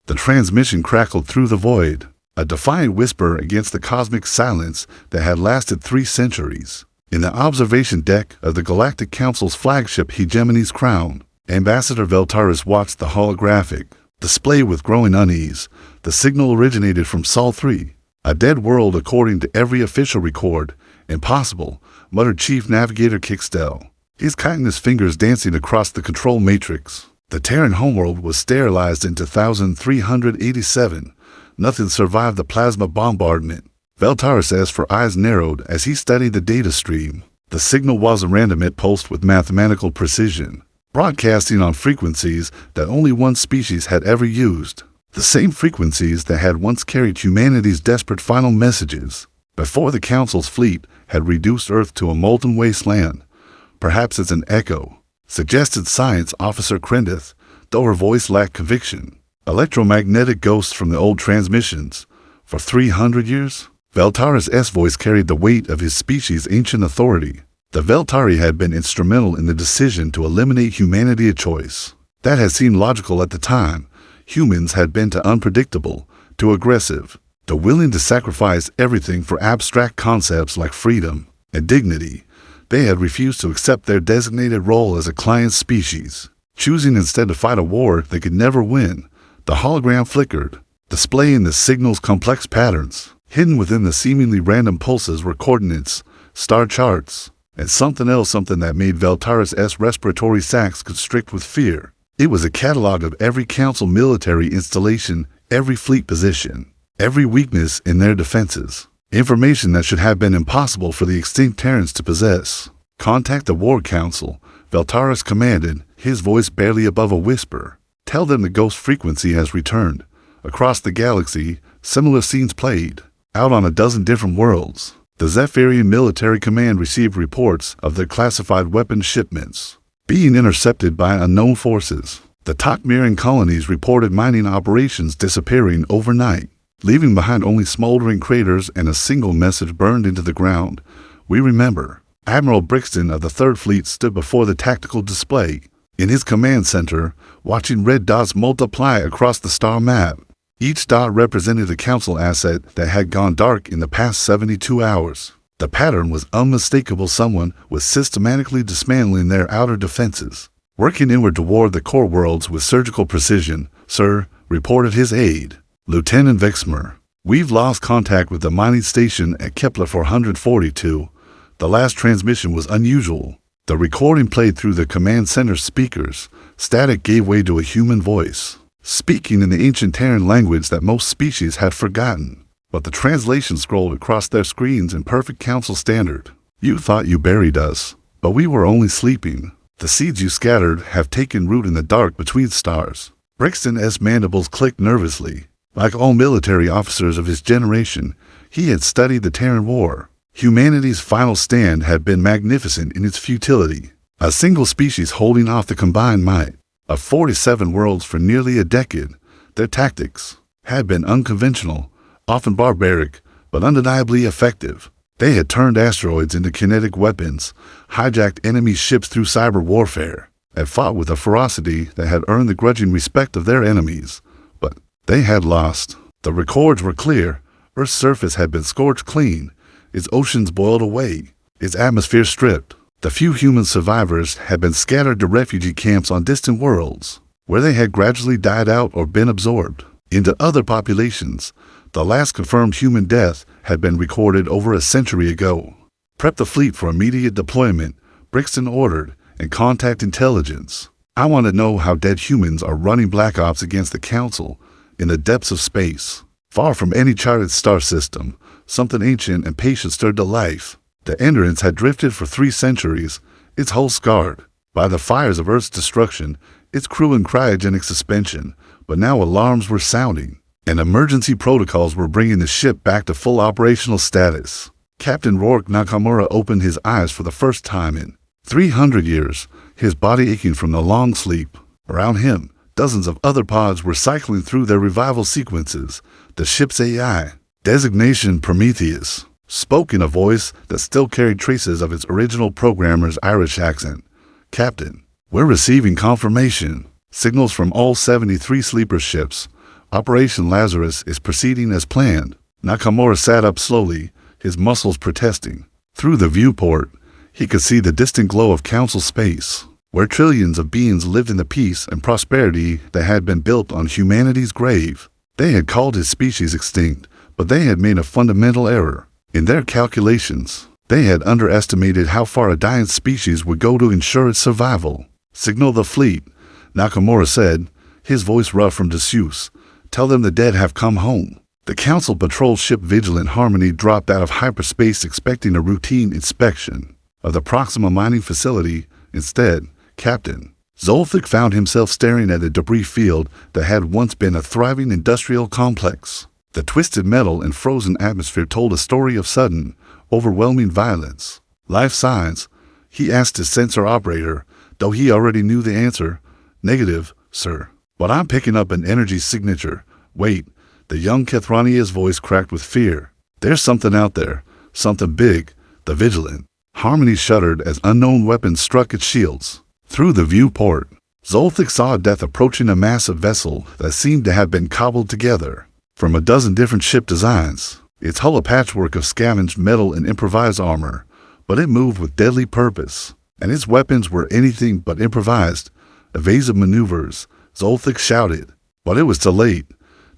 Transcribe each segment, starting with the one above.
The transmission crackled through the void, a defiant whisper against the cosmic silence that had lasted 3 centuries. In the observation deck of the Galactic Council's flagship Hegemony's Crown, Ambassador Veltaris watched the holographic display with growing unease. The signal originated from Sol 3, a dead world according to every official record. Impossible, muttered Chief Navigator Kixdell, his chitinous fingers dancing across the control matrix. The Terran homeworld was sterilized into 1387. Nothing survived the plasma bombardment. Veltaris' eyes narrowed as he studied the data stream. The signal wasn't random, it pulsed with mathematical precision, broadcasting on frequencies that only one species had ever used. The same frequencies that had once carried humanity's desperate final messages, before the Council's fleet had reduced Earth to a molten wasteland. Perhaps it's an echo, suggested Science Officer Krendith, though her voice lacked conviction. Electromagnetic ghosts from the old transmissions. For 300 years? Veltaris' voice carried the weight of his species' ancient authority. The Veltari had been instrumental in the decision to eliminate humanity a choice that had seemed logical at the time. Humans had been too unpredictable, too aggressive, too willing to sacrifice everything for abstract concepts like freedom and dignity. They had refused to accept their designated role as a client species, choosing instead to fight a war they could never win. The hologram flickered, displaying the signal's complex patterns. Hidden within the seemingly random pulses were coordinates, star charts, and something that made Veltaris' respiratory sacs constrict with fear. It was a catalog of every Council military installation, every fleet position, every weakness in their defenses. Information that should have been impossible for the extinct Terrans to possess. Contact the War Council, Veltaris commanded, his voice barely above a whisper. Tell them the ghost frequency has returned. Across the galaxy, similar scenes played, out on a dozen different worlds. The Zephyrian Military Command received reports of their classified weapons shipments being intercepted by unknown forces. The Takmiran colonies reported mining operations disappearing overnight, leaving behind only smoldering craters and a single message burned into the ground. We remember. Admiral Brixton of the 3rd Fleet stood before the tactical display, in his command center, watching red dots multiply across the star map. Each dot represented a Council asset that had gone dark in the past 72 hours. The pattern was unmistakable. Someone was systematically dismantling their outer defenses, working inward toward the core worlds with surgical precision. Sir, reported his aide, Lieutenant Vexmer. We've lost contact with the mining station at Kepler 442. The last transmission was unusual. The recording played through the command center speakers. Static gave way to a human voice, speaking in the ancient Terran language that most species had forgotten. But the translation scrolled across their screens in perfect Council standard. You thought you buried us, but we were only sleeping. The seeds you scattered have taken root in the dark between stars. Brixton's mandibles clicked nervously. Like all military officers of his generation, he had studied the Terran War. Humanity's final stand had been magnificent in its futility. A single species holding off the combined might of 47 worlds for nearly a decade. Their tactics had been unconventional, often barbaric, but undeniably effective. They had turned asteroids into kinetic weapons, hijacked enemy ships through cyber warfare, and fought with a ferocity that had earned the grudging respect of their enemies. But they had lost. The records were clear. Earth's surface had been scorched clean, its oceans boiled away, its atmosphere stripped. The few human survivors had been scattered to refugee camps on distant worlds, where they had gradually died out or been absorbed into other populations. The last confirmed human death had been recorded over a century ago. Prep the fleet for immediate deployment, Brixton ordered, and contact intelligence. I want to know how dead humans are running Black Ops against the Council in the depths of space. Far from any charted star system, something ancient and patient stirred to life. The Endurance had drifted for 3 centuries, its hull scarred by the fires of Earth's destruction, its crew in cryogenic suspension. But now alarms were sounding, and emergency protocols were bringing the ship back to full operational status. Captain Rourke Nakamura opened his eyes for the first time in 300 years, his body aching from the long sleep. Around him, dozens of other pods were cycling through their revival sequences. The ship's AI, designation Prometheus, spoke in a voice that still carried traces of its original programmer's Irish accent. Captain, we're receiving confirmation. Signals from all 73 sleeper ships. Operation Lazarus is proceeding as planned. Nakamura sat up slowly, his muscles protesting. Through the viewport, he could see the distant glow of council space, where trillions of beings lived in the peace and prosperity that had been built on humanity's grave. They had called his species extinct, but they had made a fundamental error. In their calculations, they had underestimated how far a dying species would go to ensure its survival. "Signal the fleet," Nakamura said, his voice rough from disuse. "Tell them the dead have come home." The council patrol ship Vigilant Harmony dropped out of hyperspace expecting a routine inspection of the Proxima mining facility. Instead, Captain Zolthic found himself staring at a debris field that had once been a thriving industrial complex. The twisted metal and frozen atmosphere told a story of sudden, overwhelming violence. "Life signs?" he asked his sensor operator, though he already knew the answer. "Negative, sir. But I'm picking up an energy signature." "Wait." The young Kethrania's voice cracked with fear. "There's something out there. Something big. The Vigilant." Harmony shuddered as unknown weapons struck its shields. Through the viewport, Zolthic saw death approaching a massive vessel that seemed to have been cobbled together from a dozen different ship designs. Its hull a patchwork of scavenged metal and improvised armor, but it moved with deadly purpose, and its weapons were anything but improvised. "Evasive maneuvers," Zolthic shouted, but it was too late.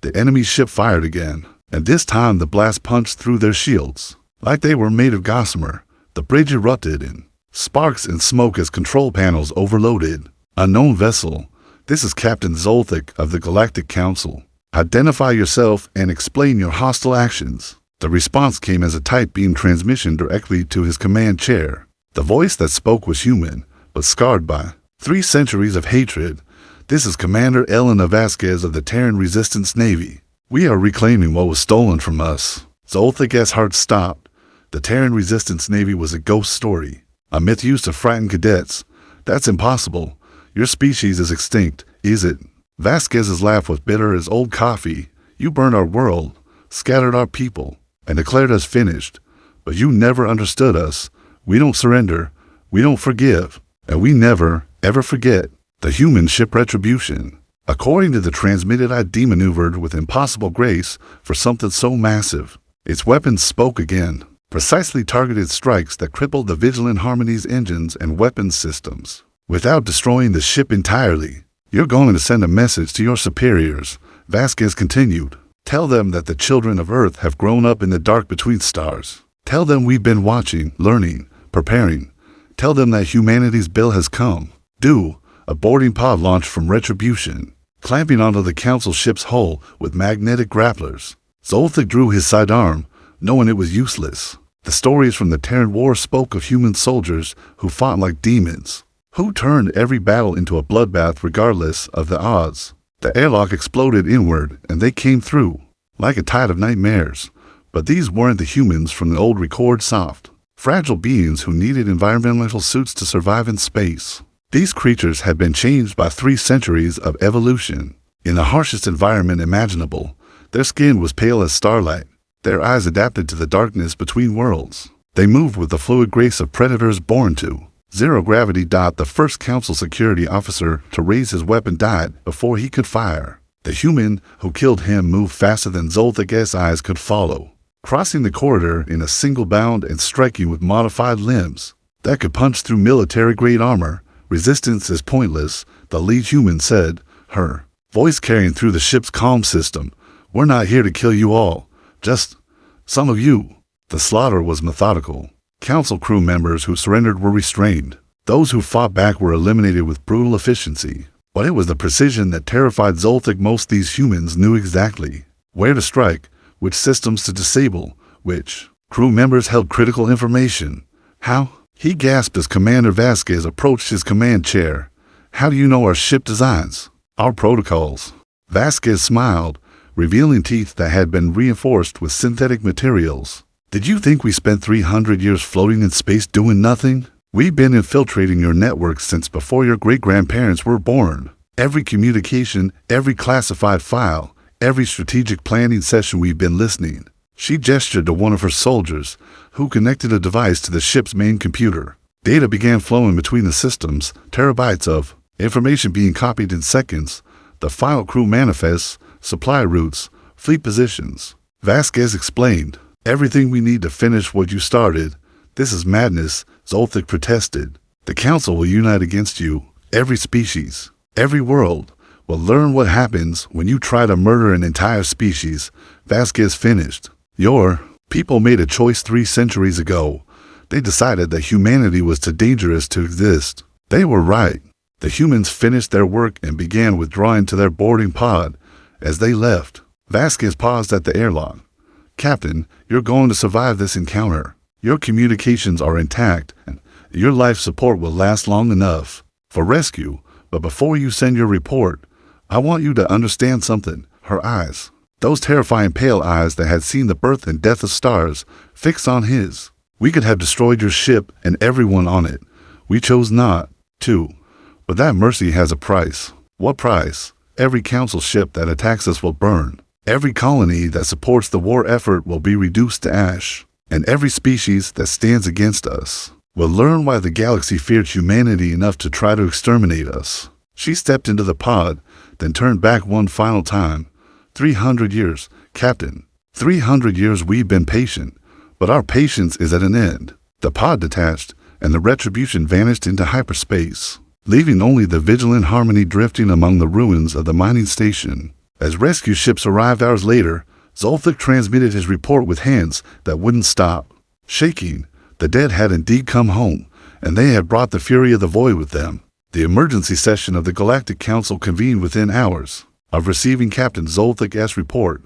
The enemy ship fired again, and this time the blast punched through their shields. Like they were made of gossamer, the bridge erupted in sparks and smoke as control panels overloaded. "Unknown vessel, this is Captain Zolthic of the Galactic Council. Identify yourself and explain your hostile actions." The response came as a tight beam transmission directly to his command chair. The voice that spoke was human, but scarred by 3 centuries of hatred. "This is Commander Elena Vasquez of the Terran Resistance Navy. We are reclaiming what was stolen from us." Zolthic's heart stopped. The Terran Resistance Navy was a ghost story, a myth used to frighten cadets. "That's impossible. Your species is extinct, is it?" Vasquez's laugh was bitter as old coffee. "You burned our world, scattered our people, and declared us finished. But you never understood us. We don't surrender, we don't forgive, and we never, ever forget." The human ship Retribution, according to the transmitted ID, maneuvered with impossible grace for something so massive. Its weapons spoke again, precisely targeted strikes that crippled the Vigilant Harmony's engines and weapons systems, without destroying the ship entirely. "You're going to send a message to your superiors," Vasquez continued. "Tell them that the children of Earth have grown up in the dark between stars. Tell them we've been watching, learning, preparing. Tell them that humanity's bill has come. Do." A boarding pod launched from Retribution, clamping onto the council ship's hull with magnetic grapplers. Zolthic drew his sidearm, knowing it was useless. The stories from the Terran War spoke of human soldiers who fought like demons, who turned every battle into a bloodbath regardless of the odds. The airlock exploded inward, and they came through, like a tide of nightmares. But these weren't the humans from the old record soft, fragile beings who needed environmental suits to survive in space. These creatures had been changed by 3 centuries of evolution. In the harshest environment imaginable, their skin was pale as starlight. Their eyes adapted to the darkness between worlds. They moved with the fluid grace of predators born to zero gravity. The first council security officer to raise his weapon died before he could fire. The human who killed him moved faster than Zolthic's eyes could follow, crossing the corridor in a single bound and striking with modified limbs that could punch through military-grade armor. "Resistance is pointless," the lead human said, her voice carrying through the ship's comm system. "We're not here to kill you all, just some of you." The slaughter was methodical. Council crew members who surrendered were restrained. Those who fought back were eliminated with brutal efficiency. But it was the precision that terrified Zolthic most. These humans knew exactly where to strike, which systems to disable, which crew members held critical information. "How?" he gasped as Commander Vasquez approached his command chair. "How do you know our ship designs? Our protocols?" Vasquez smiled, revealing teeth that had been reinforced with synthetic materials. "Did you think we spent 300 years floating in space doing nothing? We've been infiltrating your network since before your great-grandparents were born. Every communication, every classified file, every strategic planning session we've been listening." She gestured to one of her soldiers, who connected a device to the ship's main computer. Data began flowing between the systems, terabytes of information being copied in seconds. The file crew manifests, supply routes, fleet positions. Vasquez explained, "Everything we need to finish what you started. This is madness," Zolthic protested. "The Council will unite against you. Every species, every world, will learn what happens when you try to murder an entire species," Vasquez finished. "Your people made a choice 3 centuries ago. They decided that humanity was too dangerous to exist. They were right. The humans finished their work and began withdrawing to their boarding pod. As they left, Vasquez paused at the airlock. "Captain, you're going to survive this encounter. Your communications are intact, and your life support will last long enough for rescue. But before you send your report, I want you to understand something." Her eyes, those terrifying pale eyes that had seen the birth and death of stars, fixed on his. "We could have destroyed your ship and everyone on it. We chose not to. But that mercy has a price." "What price?" "Every council ship that attacks us will burn. Every colony that supports the war effort will be reduced to ash. And every species that stands against us will learn why the galaxy feared humanity enough to try to exterminate us." She stepped into the pod, then turned back one final time. 300 years, Captain. 300 years we've been patient, but our patience is at an end." The pod detached, and the retribution vanished into hyperspace, leaving only the vigilant Harmony drifting among the ruins of the mining station. As rescue ships arrived hours later, Zolthic transmitted his report with hands that wouldn't stop. Shaking, the dead had indeed come home, and they had brought the fury of the void with them. The emergency session of the Galactic Council convened within hours of receiving Captain Zolthic's report.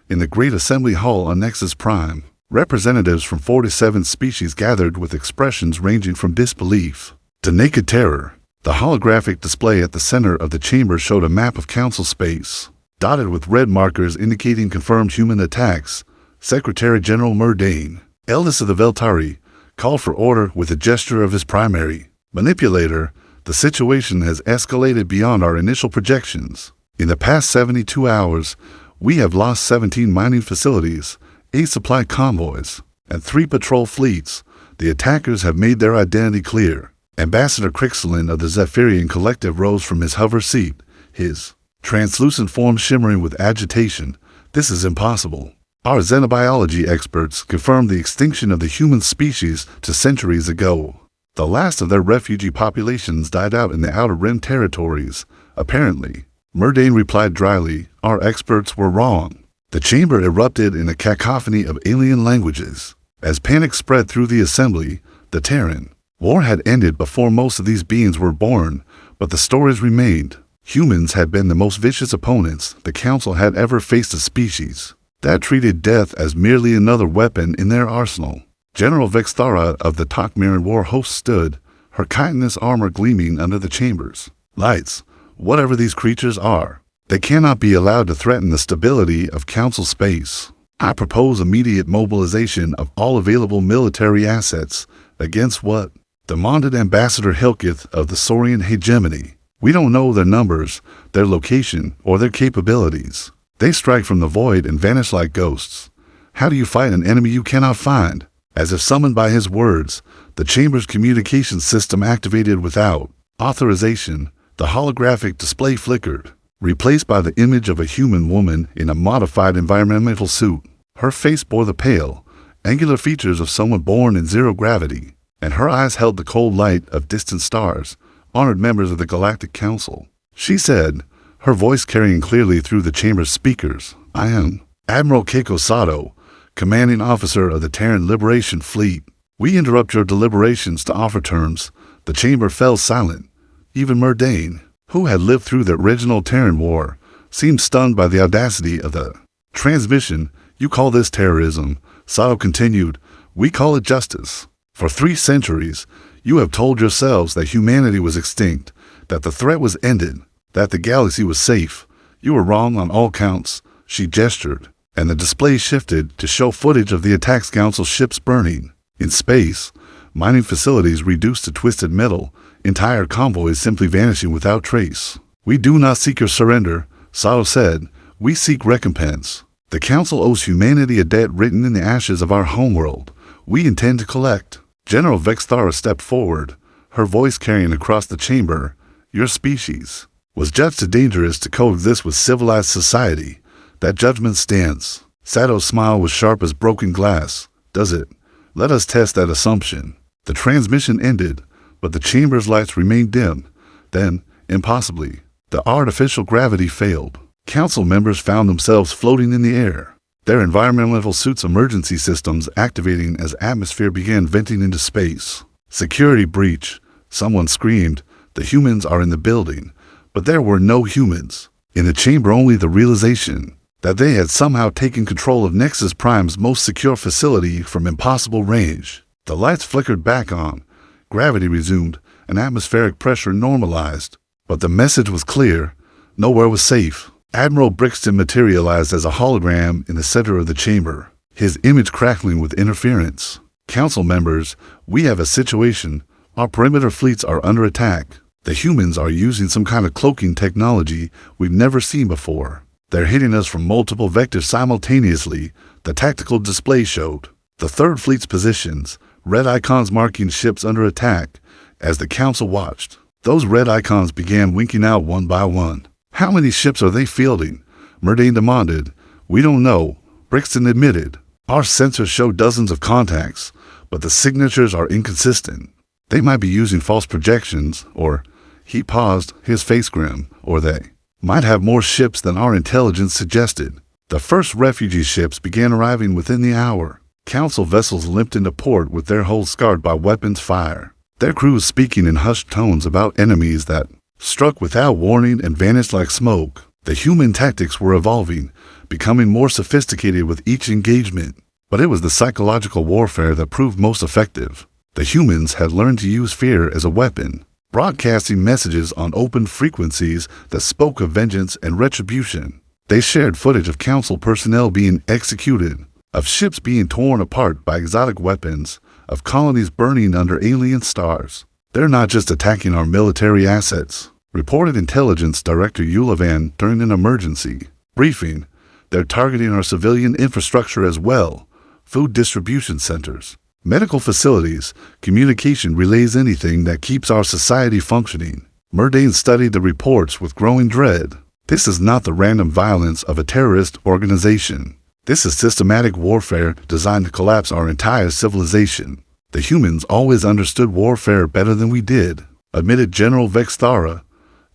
In the Great Assembly Hall on Nexus Prime, representatives from 47 species gathered with expressions ranging from disbelief to naked terror. The holographic display at the center of the chamber showed a map of Council space, dotted with red markers indicating confirmed human attacks. Secretary General Murdane, eldest of the Veltari, called for order with a gesture of his primary manipulator. "The situation has escalated beyond our initial projections. In the past 72 hours, we have lost 17 mining facilities, 8 supply convoys, and 3 patrol fleets. The attackers have made their identity clear." Ambassador Crixlin of the Zephyrian Collective rose from his hover seat, his translucent form shimmering with agitation. "This is impossible. Our xenobiology experts confirmed the extinction of the human species to centuries ago. The last of their refugee populations died out in the Outer Rim territories, apparently." Murdane replied dryly, "Our experts were wrong." The chamber erupted in a cacophony of alien languages. As panic spread through the assembly, the Terran war had ended before most of these beings were born, but the stories remained. Humans had been the most vicious opponents the Council had ever faced a species that treated death as merely another weapon in their arsenal. General Vexthara of the Tok'miran war host stood, her chitinous armor gleaming under the chamber's lights. "Whatever these creatures are, they cannot be allowed to threaten the stability of Council space. I propose immediate mobilization of all available military assets." "Against what?" demanded Ambassador Hilkith of the Saurian hegemony. "We don't know their numbers, their location, or their capabilities. They strike from the void and vanish like ghosts. How do you fight an enemy you cannot find?" As if summoned by his words, the chamber's communication system activated without authorization. The holographic display flickered, replaced by the image of a human woman in a modified environmental suit. Her face bore the pale, angular features of someone born in zero gravity, and her eyes held the cold light of distant stars, honored members of the Galactic Council. She said, her voice carrying clearly through the chamber's speakers, "I am Admiral Keiko Sato, commanding officer of the Terran Liberation Fleet. We interrupt your deliberations to offer terms." The chamber fell silent. Even Murdane, who had lived through the original Terran war, seemed stunned by the audacity of the transmission. "You call this terrorism," Sato continued. "We call it justice. For 3 centuries, you have told yourselves that humanity was extinct, that the threat was ended, that the galaxy was safe. You were wrong on all counts." She gestured, and the display shifted to show footage of the Attacks Council ships burning. In space, mining facilities reduced to twisted metal, entire convoys simply vanishing without trace. "We do not seek your surrender," Sato said. "We seek recompense. The Council owes humanity a debt written in the ashes of our homeworld. We intend to collect." General Vexthara stepped forward, her voice carrying across the chamber. "Your species was judged too dangerous to coexist with civilized society. That judgment stands. Sato's smile was sharp as broken glass. Does it? Let us test that assumption. The transmission ended, but the chamber's lights remained dim. Then, impossibly, the artificial gravity failed. Council members found themselves floating in the air, their environmental suits' emergency systems activating as atmosphere began venting into space. Security breach. Someone screamed. The humans are in the building. But there were no humans. In the chamber, only the realization that they had somehow taken control of Nexus Prime's most secure facility from impossible range. The lights flickered back on. Gravity resumed, and atmospheric pressure normalized. But the message was clear. Nowhere was safe. Admiral Brixton materialized as a hologram in the center of the chamber, his image crackling with interference. Council members, we have a situation. Our perimeter fleets are under attack. The humans are using some kind of cloaking technology we've never seen before. They're hitting us from multiple vectors simultaneously, the tactical display showed. The third fleet's positions, red icons marking ships under attack. As the council watched, those red icons began winking out one by one. How many ships are they fielding? Murdane demanded. We don't know, Brixton admitted. Our sensors show dozens of contacts, but the signatures are inconsistent. They might be using false projections, or, he paused, his face grim, or they might have more ships than our intelligence suggested. The first refugee ships began arriving within the hour. Council vessels limped into port with their hulls scarred by weapons fire. Their crews speaking in hushed tones about enemies that struck without warning and vanished like smoke. The human tactics were evolving, becoming more sophisticated with each engagement. But it was the psychological warfare that proved most effective. The humans had learned to use fear as a weapon, broadcasting messages on open frequencies that spoke of vengeance and retribution. They shared footage of council personnel being executed, of ships being torn apart by exotic weapons, of colonies burning under alien stars. They're not just attacking our military assets, reported Intelligence Director Yulevan during an emergency briefing. They're targeting our civilian infrastructure as well, food distribution centers, medical facilities, communication relays, anything that keeps our society functioning. Murdane studied the reports with growing dread. This is not the random violence of a terrorist organization. This is systematic warfare designed to collapse our entire civilization. The humans always understood warfare better than we did, admitted General Vexthara.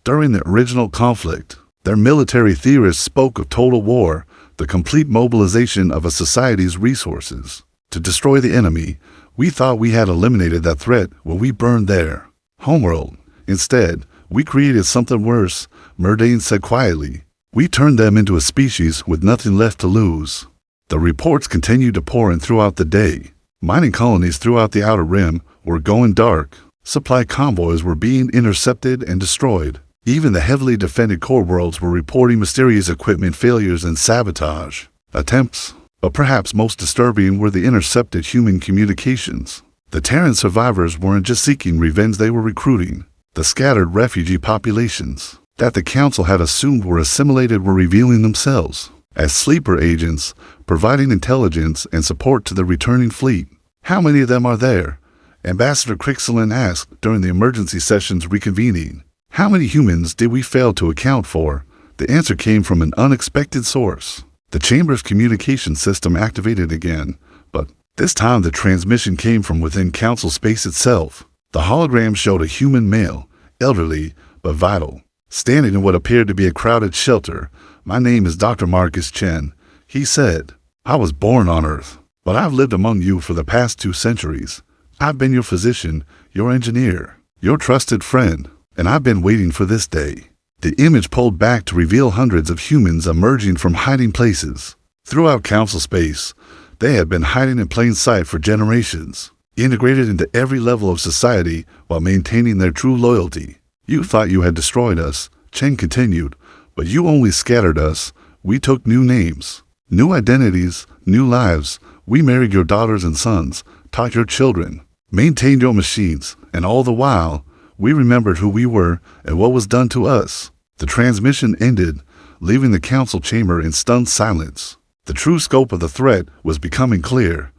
During the original conflict, their military theorists spoke of total war, the complete mobilization of a society's resources to destroy the enemy. We thought we had eliminated that threat when we burned their homeworld. Instead, we created something worse, Murdane said quietly. We turned them into a species with nothing left to lose. The reports continued to pour in throughout the day. Mining colonies throughout the Outer Rim were going dark. Supply convoys were being intercepted and destroyed. Even the heavily defended core worlds were reporting mysterious equipment failures and sabotage attempts. But perhaps most disturbing were the intercepted human communications. The Terran survivors weren't just seeking revenge, they were recruiting. The scattered refugee populations that the Council had assumed were assimilated were revealing themselves as sleeper agents, providing intelligence and support to the returning fleet. How many of them are there? Ambassador Crixelin asked during the emergency session's reconvening. How many humans did we fail to account for? The answer came from an unexpected source. The chamber's communication system activated again, but this time the transmission came from within Council space itself. The hologram showed a human male, elderly but vital, standing in what appeared to be a crowded shelter. My name is Dr. Marcus Chen, he said. I was born on Earth, but I've lived among you for the past 2 centuries. I've been your physician, your engineer, your trusted friend, and I've been waiting for this day. The image pulled back to reveal hundreds of humans emerging from hiding places. Throughout Council space, they had been hiding in plain sight for generations, integrated into every level of society while maintaining their true loyalty. You thought you had destroyed us, Chen continued, but you only scattered us. We took new names, new identities, new lives. We married your daughters and sons, taught your children, maintained your machines, and all the while, we remembered who we were and what was done to us. The transmission ended, leaving the Council chamber in stunned silence. The true scope of the threat was becoming clear.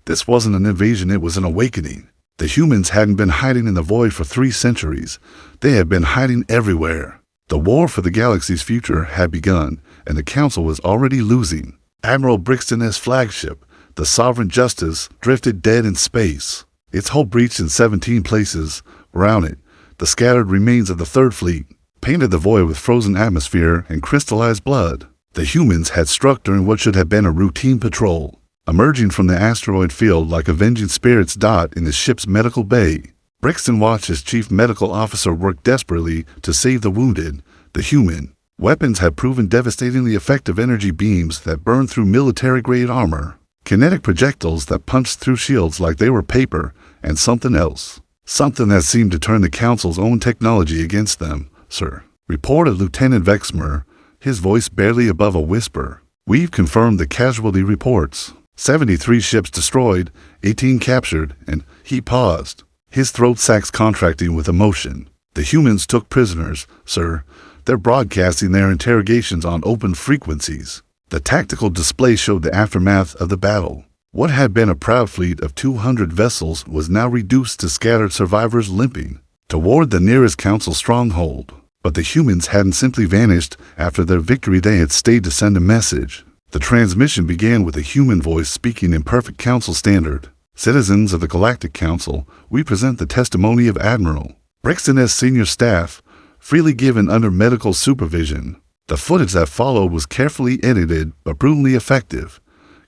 This wasn't an invasion, it was an awakening. The humans hadn't been hiding in the void for 3 centuries. They had been hiding everywhere. The war for the galaxy's future had begun, and the Council was already losing. Admiral Brixton's flagship, the Sovereign Justice, drifted dead in space. Its hull breached in 17 places. Around it, the scattered remains of the Third Fleet painted the void with frozen atmosphere and crystallized blood. The humans had struck during what should have been a routine patrol, emerging from the asteroid field like avenging spirits dot in the ship's medical bay. Brixton watched his chief medical officer work desperately to save the wounded, the human. Weapons had proven devastatingly effective energy beams that burned through military-grade armor, kinetic projectiles that punched through shields like they were paper, and something else. Something that seemed to turn the Council's own technology against them, sir, reported Lieutenant Vexmer, his voice barely above a whisper. We've confirmed the casualty reports. 73 ships destroyed, 18 captured, and he paused, his throat sacs contracting with emotion. The humans took prisoners, sir. They're broadcasting their interrogations on open frequencies. The tactical display showed the aftermath of the battle. What had been a proud fleet of 200 vessels was now reduced to scattered survivors limping toward the nearest Council stronghold. But the humans hadn't simply vanished after their victory. They had stayed to send a message. The transmission began with a human voice speaking in perfect Council standard. Citizens of the Galactic Council, we present the testimony of Admiral Brixton's senior staff, freely given under medical supervision. The footage that followed was carefully edited but brutally effective.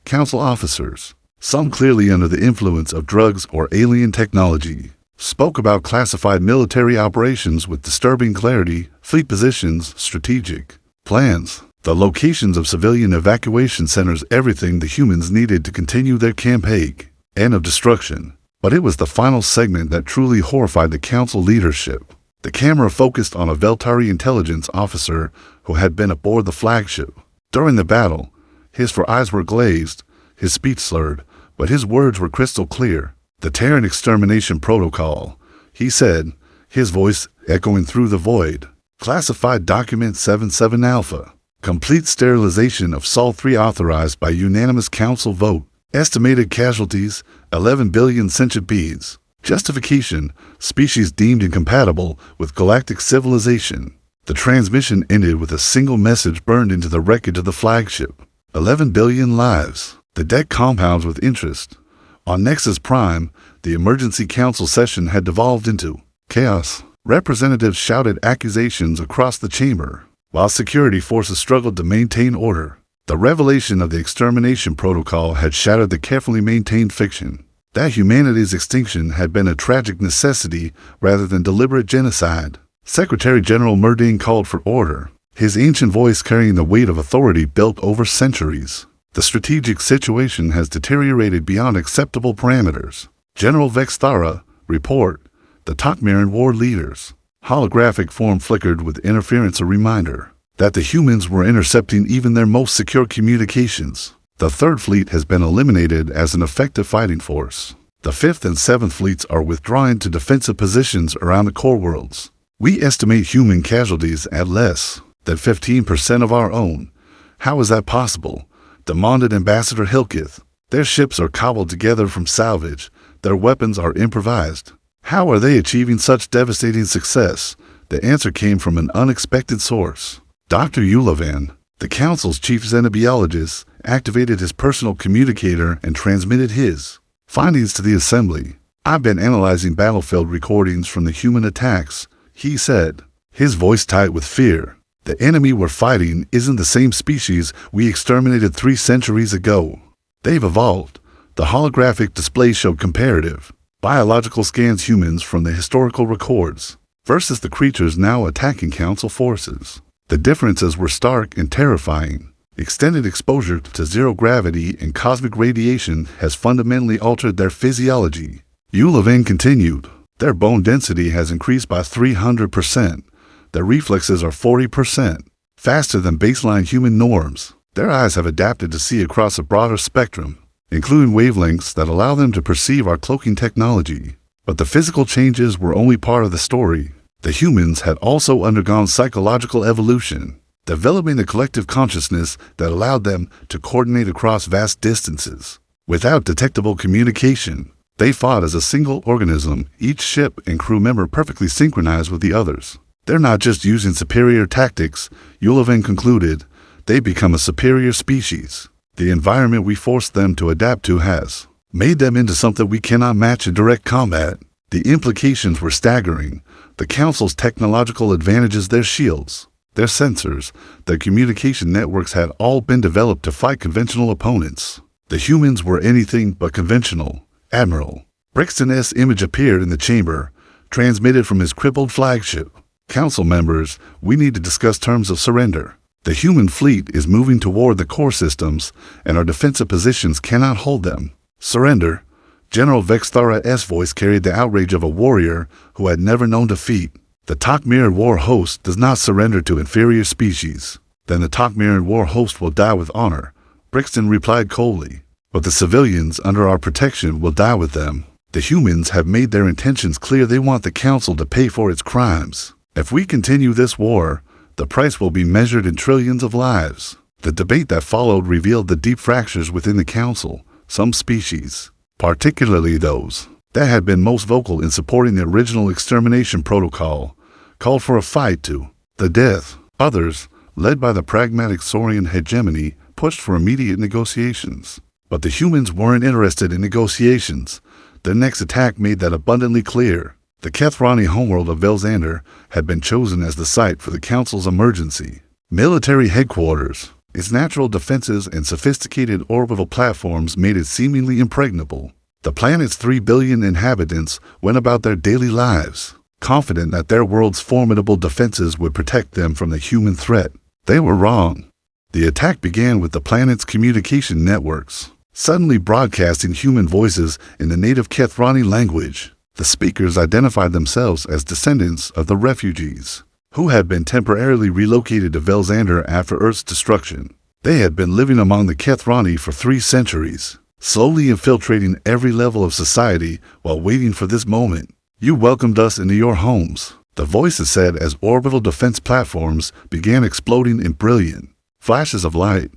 Council officers, some clearly under the influence of drugs or alien technology, spoke about classified military operations with disturbing clarity, fleet positions, strategic plans, the locations of civilian evacuation centers, everything the humans needed to continue their campaign and of destruction. But it was the final segment that truly horrified the Council leadership. The camera focused on a Veltari intelligence officer who had been aboard the flagship. During the battle, his eyes were glazed, his speech slurred, but his words were crystal clear. The Terran extermination protocol, he said, his voice echoing through the void. Classified document 77 Alpha. Complete sterilization of Sol-3 authorized by unanimous Council vote. Estimated casualties, 11 billion sentient beings. Justification, species deemed incompatible with galactic civilization. The transmission ended with a single message burned into the wreckage of the flagship. 11 billion lives. The deck compounds with interest. On Nexus Prime, the emergency council session had devolved into chaos. Representatives shouted accusations across the chamber, while security forces struggled to maintain order. The revelation of the extermination protocol had shattered the carefully maintained fiction that humanity's extinction had been a tragic necessity rather than deliberate genocide. Secretary General Murdane called for order, his ancient voice carrying the weight of authority built over centuries. The strategic situation has deteriorated beyond acceptable parameters. General Vexthara, report. The Tok'Marin war leaders. Holographic form flickered with interference, a reminder that the humans were intercepting even their most secure communications. The Third Fleet has been eliminated as an effective fighting force. The Fifth and Seventh Fleets are withdrawing to defensive positions around the core worlds. We estimate human casualties at less than 15% of our own. How is that possible? Demanded Ambassador Hilkith. Their ships are cobbled together from salvage. Their weapons are improvised. How are they achieving such devastating success? The answer came from an unexpected source. Dr. Ulavan, the Council's chief xenobiologist, activated his personal communicator and transmitted his findings to the Assembly. I've been analyzing battlefield recordings from the human attacks, he said, his voice tight with fear. The enemy we're fighting isn't the same species we exterminated 3 centuries ago. They've evolved. The holographic display showed comparative biological scans humans from the historical records versus the creatures now attacking Council forces. The differences were stark and terrifying. Extended exposure to zero gravity and cosmic radiation has fundamentally altered their physiology. Ulavan continued. Their bone density has increased by 300%. Their reflexes are 40% faster than baseline human norms. Their eyes have adapted to see across a broader spectrum, including wavelengths that allow them to perceive our cloaking technology. But the physical changes were only part of the story. The humans had also undergone psychological evolution, developing a collective consciousness that allowed them to coordinate across vast distances. Without detectable communication, they fought as a single organism, each ship and crew member perfectly synchronized with the others. They're not just using superior tactics, Ulavan concluded. they become a superior species. The environment we forced them to adapt to has made them into something we cannot match in direct combat. The implications were staggering. The Council's technological advantages, their shields, their sensors, their communication networks had all been developed to fight conventional opponents. The humans were anything but conventional. Admiral Brixton's image appeared in the chamber, transmitted from his crippled flagship. Council members, we need to discuss terms of surrender. The human fleet is moving toward the core systems, and our defensive positions cannot hold them. Surrender. General Vexthara's voice carried the outrage of a warrior who had never known defeat. The Tok'miran war host does not surrender to inferior species. Then the Tok'miran war host will die with honor, Brixton replied coldly. But the civilians under our protection will die with them. The humans have made their intentions clear. They want the Council to pay for its crimes. If we continue this war, the price will be measured in trillions of lives. The debate that followed revealed the deep fractures within the Council. Some species, particularly those that had been most vocal in supporting the original extermination protocol, called for a fight to the death. Others, led by the pragmatic Saurian hegemony, pushed for immediate negotiations. But the humans weren't interested in negotiations. Their next attack made that abundantly clear. The Kethrani homeworld of Velxander had been chosen as the site for the Council's emergency military headquarters. Its natural defenses and sophisticated orbital platforms made it seemingly impregnable. The planet's 3 billion inhabitants went about their daily lives, confident that their world's formidable defenses would protect them from the human threat. They were wrong. The attack began with the planet's communication networks, suddenly broadcasting human voices in the native Kethrani language. The speakers identified themselves as descendants of the refugees, who had been temporarily relocated to Velxander after Earth's destruction. They had been living among the Kethrani for 3 centuries, slowly infiltrating every level of society while waiting for this moment. You welcomed us into your homes, the voices said as orbital defense platforms began exploding in brilliant flashes of light.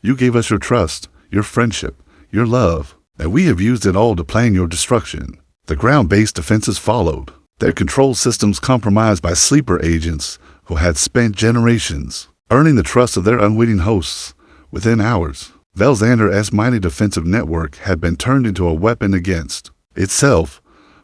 You gave us your trust, your friendship, your love, and we have used it all to plan your destruction. The ground-based defenses followed, their control systems compromised by sleeper agents who had spent generations earning the trust of their unwitting hosts. Within hours, Velxander's mighty defensive network had been turned into a weapon against itself.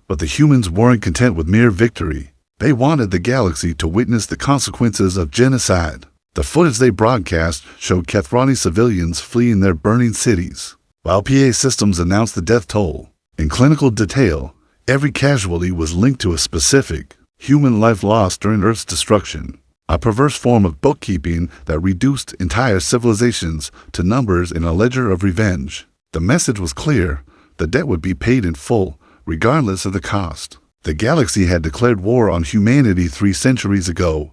But the humans weren't content with mere victory. They wanted the galaxy to witness the consequences of genocide. The footage they broadcast showed Kethrani civilians fleeing their burning cities, while PA systems announced the death toll. In clinical detail, every casualty was linked to a specific human life lost during Earth's destruction, a perverse form of bookkeeping that reduced entire civilizations to numbers in a ledger of revenge. The message was clear: the debt would be paid in full, regardless of the cost. The galaxy had declared war on humanity 3 centuries ago.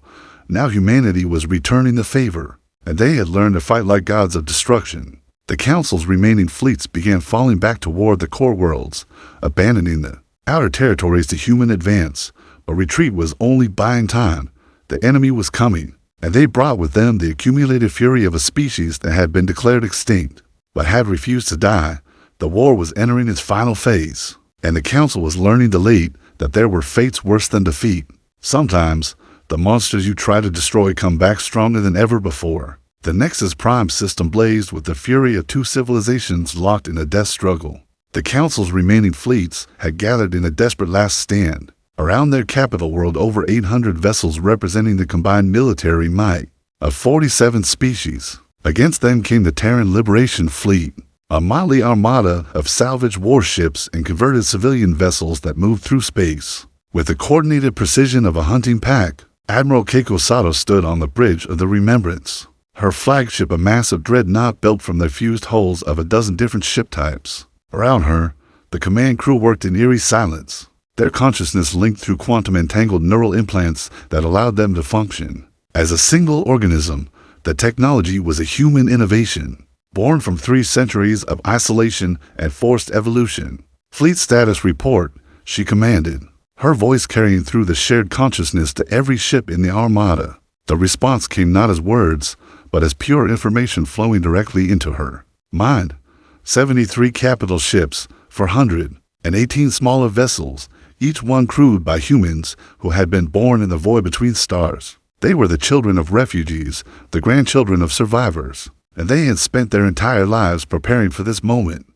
Now humanity was returning the favor, and they had learned to fight like gods of destruction. The Council's remaining fleets began falling back toward the core worlds, abandoning the outer territories to human advance. But retreat was only buying time. The enemy was coming, and they brought with them the accumulated fury of a species that had been declared extinct, but had refused to die. The war was entering its final phase, and the Council was learning too late that there were fates worse than defeat. Sometimes, the monsters you try to destroy come back stronger than ever before. The Nexus Prime system blazed with the fury of 2 civilizations locked in a death struggle. The Council's remaining fleets had gathered in a desperate last stand. Around their capital world, over 800 vessels representing the combined military might of 47 species. Against them came the Terran Liberation Fleet, a motley armada of salvaged warships and converted civilian vessels that moved through space. With the coordinated precision of a hunting pack, Admiral Keiko Sato stood on the bridge of the Remembrance, her flagship a massive dreadnought built from the fused hulls of a dozen different ship types. Around her, the command crew worked in eerie silence, their consciousness linked through quantum-entangled neural implants that allowed them to function as a single organism. The technology was a human innovation, born from 3 centuries of isolation and forced evolution. Fleet status report, she commanded, her voice carrying through the shared consciousness to every ship in the armada. The response came not as words, but as pure information flowing directly into her mind. 73 capital ships, 418 smaller vessels, each one crewed by humans who had been born in the void between stars. They were the children of refugees, the grandchildren of survivors, and they had spent their entire lives preparing for this moment.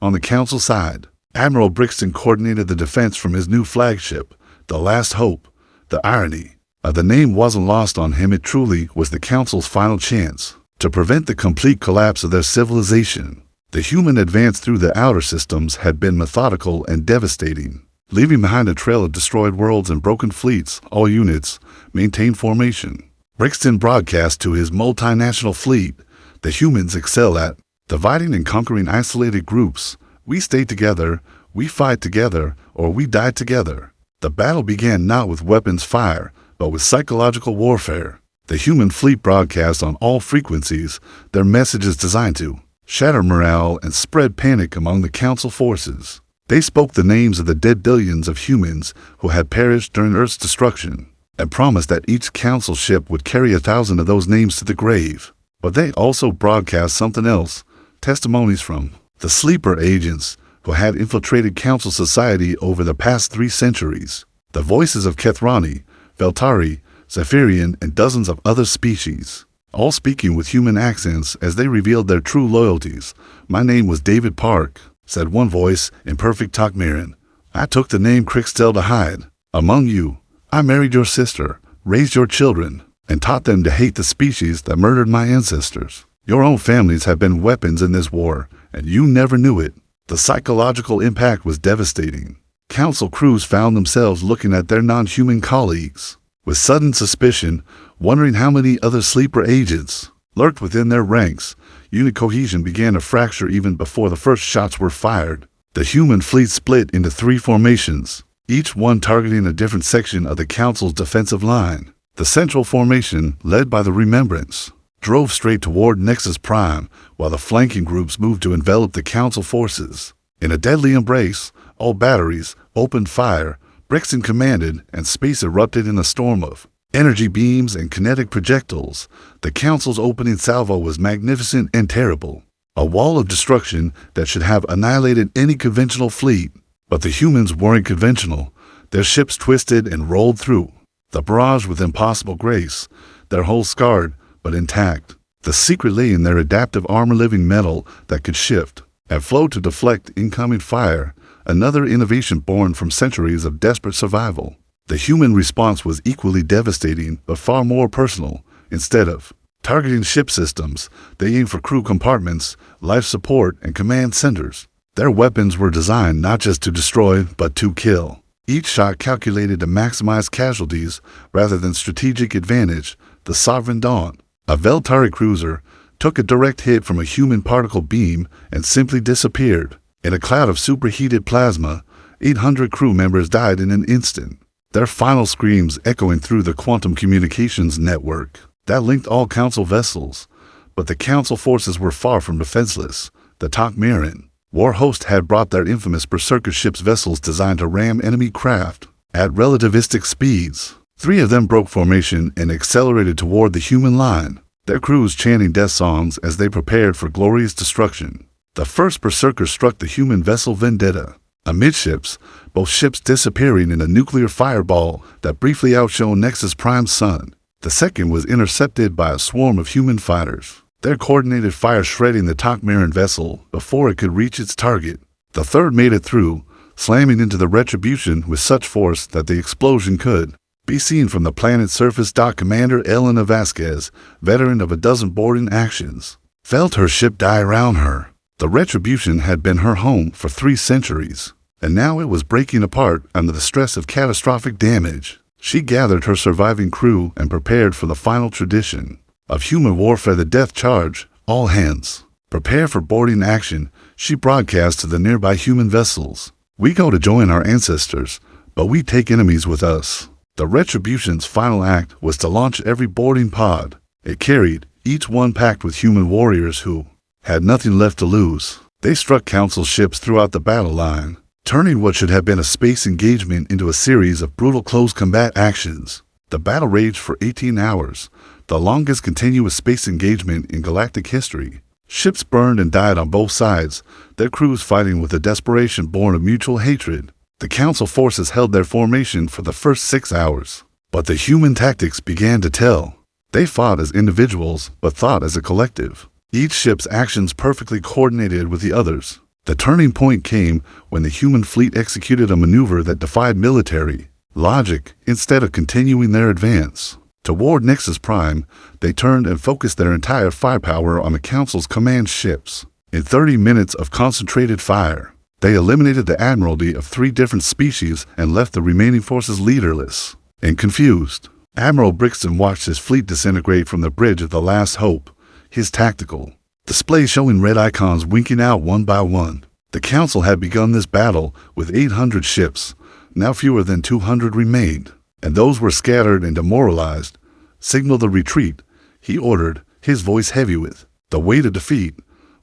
On the Council side, Admiral Brixton coordinated the defense from his new flagship, the Last Hope. The irony of the name wasn't lost on him. It truly was the Council's final chance to prevent the complete collapse of their civilization. The human advance through the outer systems had been methodical and devastating, leaving behind a trail of destroyed worlds and broken fleets. All units maintained formation. Brixton broadcast to his multinational fleet, the humans excel at dividing and conquering isolated groups. We stay together, we fight together, or we die together. The battle began not with weapons fire, but with psychological warfare. The human fleet broadcast on all frequencies, their messages designed to shatter morale and spread panic among the Council forces. They spoke the names of the dead billions of humans who had perished during Earth's destruction, and promised that each Council ship would carry 1,000 of those names to the grave. But they also broadcast something else, testimonies from the sleeper agents who had infiltrated Council society over the past 3 centuries. The voices of Kethrani, Veltari, Zephyrian, and dozens of other species, all speaking with human accents as they revealed their true loyalties. My name was David Park, said one voice in perfect Takmiran. I took the name Crixtel to hide among you. I married your sister, raised your children, and taught them to hate the species that murdered my ancestors. Your own families have been weapons in this war, and you never knew it. The psychological impact was devastating. Council crews found themselves looking at their non-human colleagues with sudden suspicion, wondering how many other sleeper agents lurked within their ranks. Unit cohesion began to fracture even before the first shots were fired. The human fleet split into 3 formations, each one targeting a different section of the Council's defensive line. The central formation, led by the Remembrance, drove straight toward Nexus Prime, while the flanking groups moved to envelop the Council forces. In a deadly embrace, all batteries opened fire. Brixton commanded, and space erupted in a storm of energy beams and kinetic projectiles. The Council's opening salvo was magnificent and terrible, a wall of destruction that should have annihilated any conventional fleet. But the humans weren't conventional. Their ships twisted and rolled through the barrage with impossible grace, their hulls scarred but intact. The secret lay in their adaptive armor-living metal that could shift and flow to deflect incoming fire, another innovation born from centuries of desperate survival. The human response was equally devastating, but far more personal. Instead of targeting ship systems, they aimed for crew compartments, life support, and command centers. Their weapons were designed not just to destroy, but to kill. Each shot calculated to maximize casualties rather than strategic advantage. The Sovereign Dawn, a Veltari cruiser, took a direct hit from a human particle beam and simply disappeared. In a cloud of superheated plasma, 800 crew members died in an instant, their final screams echoing through the quantum communications network that linked all Council vessels. But the Council forces were far from defenseless. The Takmiran war host had brought their infamous Berserker ships, vessels designed to ram enemy craft at relativistic speeds. 3 of them broke formation and accelerated toward the human line, their crews chanting death songs as they prepared for glorious destruction. The first Berserker struck the human vessel Vendetta, amidships, both ships disappearing in a nuclear fireball that briefly outshone Nexus Prime's sun. The second was intercepted by a swarm of human fighters, their coordinated fire shredding the Takmiran vessel before it could reach its target. The third made it through, slamming into the Retribution with such force that the explosion could be seen from the planet's surface. Commander Elena Vasquez, veteran of a dozen boarding actions, felt her ship die around her. The Retribution had been her home for 3 centuries, and now it was breaking apart under the stress of catastrophic damage. She gathered her surviving crew and prepared for the final tradition of human warfare, the death charge. All hands, prepare for boarding action. She broadcast to the nearby human vessels. We go to join our ancestors, but we take enemies with us. The Retribution's final act was to launch every boarding pod it carried, each one packed with human warriors who had nothing left to lose. They struck Council ships throughout the battle line, turning what should have been a space engagement into a series of brutal close combat actions. The battle raged for 18 hours, the longest continuous space engagement in galactic history. Ships burned and died on both sides, their crews fighting with a desperation born of mutual hatred. The Council forces held their formation for the first 6 hours, But the human tactics began to tell. They fought as individuals, but thought as a collective. Each ship's actions perfectly coordinated with the others. The turning point came when the human fleet executed a maneuver that defied military logic. Instead of continuing their advance toward Nexus Prime, they turned and focused their entire firepower on the Council's command ships. In 30 minutes of concentrated fire, they eliminated the Admiralty of 3 different species and left the remaining forces leaderless and confused. Admiral Brixton watched his fleet disintegrate from the bridge of the Last Hope, his tactical display showing red icons winking out one by one. The Council had begun this battle with 800 ships. Now fewer than 200 remained, and those were scattered and demoralized. Signal the retreat, he ordered, his voice heavy with the weight of defeat.